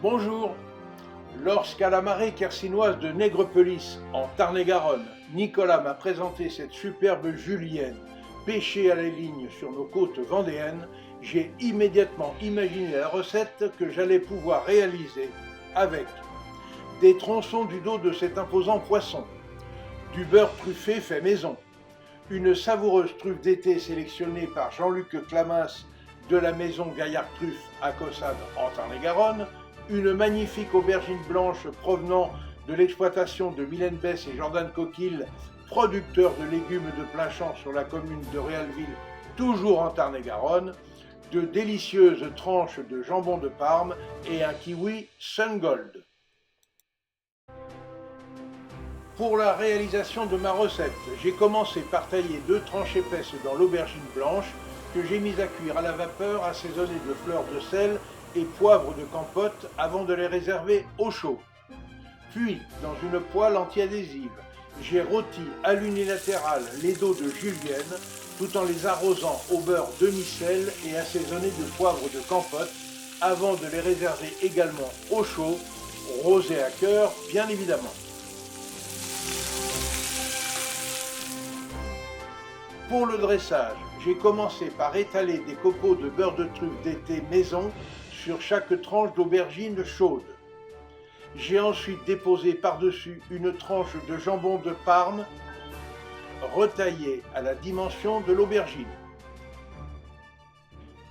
Bonjour. Lorsqu'à la marée quercinoise de Nègrepelisse, en Tarn-et-Garonne, Nicolas m'a présenté cette superbe julienne pêchée à la ligne sur nos côtes vendéennes, j'ai immédiatement imaginé la recette que j'allais pouvoir réaliser avec des tronçons du dos de cet imposant poisson, du beurre truffé fait maison, une savoureuse truffe d'été sélectionnée par Jean-Luc Clamas de la maison Gaillard Truffe à Caussade en Tarn-et-Garonne, une magnifique aubergine blanche provenant de l'exploitation de Mylène Bess et Jordan Coquille, producteurs de légumes de plein champ sur la commune de Réalville, toujours en Tarn-et-Garonne, de délicieuses tranches de jambon de Parme et un kiwi Sungold. Pour la réalisation de ma recette, j'ai commencé par tailler 2 tranches épaisses dans l'aubergine blanche que j'ai mise à cuire à la vapeur assaisonnée de fleurs de sel et poivre de Campote avant de les réserver au chaud. Puis, dans une poêle anti-adhésive, j'ai rôti à l'unilatéral les dos de julienne tout en les arrosant au beurre demi-sel et assaisonnés de poivre de Campote avant de les réserver également au chaud, rosé à cœur bien évidemment. Pour le dressage, j'ai commencé par étaler des copeaux de beurre de truffe d'été maison sur chaque tranche d'aubergine chaude. J'ai ensuite déposé par-dessus une tranche de jambon de Parme retaillé à la dimension de l'aubergine.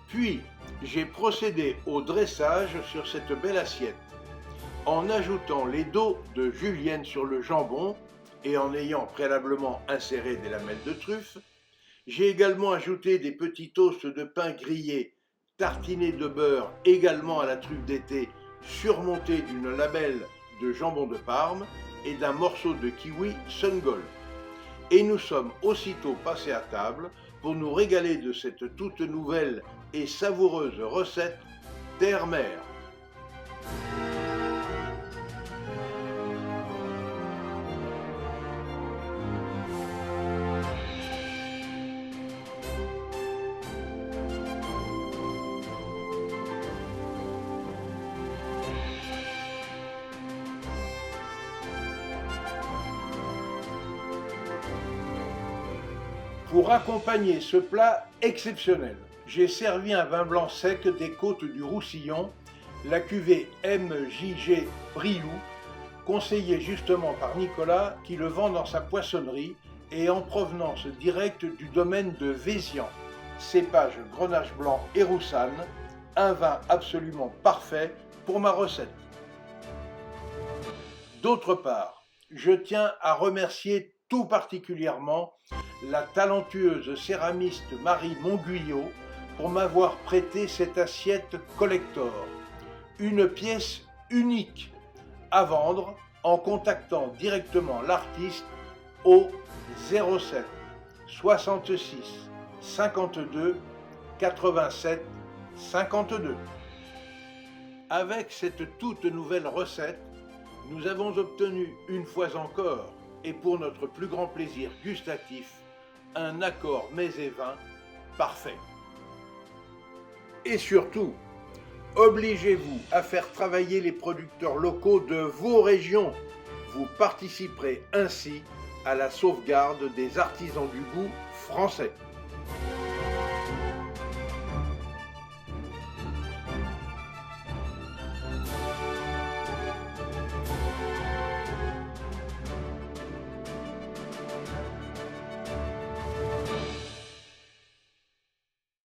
Puis, j'ai procédé au dressage sur cette belle assiette, en ajoutant les dos de julienne sur le jambon et en ayant préalablement inséré des lamelles de truffe. J'ai également ajouté des petits toasts de pain grillé, tartinés de beurre également à la truffe d'été, surmontés d'une lamelle de jambon de Parme et d'un morceau de kiwi Sungold. Et nous sommes aussitôt passés à table pour nous régaler de cette toute nouvelle et savoureuse recette terre-mer. Pour accompagner ce plat exceptionnel, j'ai servi un vin blanc sec des côtes du Roussillon, la cuvée MJG Briou, conseillée justement par Nicolas qui le vend dans sa poissonnerie et en provenance directe du domaine de Vézian. Cépage Grenache blanc et Roussanne, un vin absolument parfait pour ma recette. D'autre part, je tiens à remercier tout particulièrement la talentueuse céramiste Marie Montguyot pour m'avoir prêté cette assiette collector. Une pièce unique à vendre en contactant directement l'artiste au 07 66 52 87 52. Avec cette toute nouvelle recette, nous avons obtenu une fois encore, et pour notre plus grand plaisir gustatif, un accord mets et vin parfait. Et surtout, obligez-vous à faire travailler les producteurs locaux de vos régions. Vous participerez ainsi à la sauvegarde des artisans du goût français.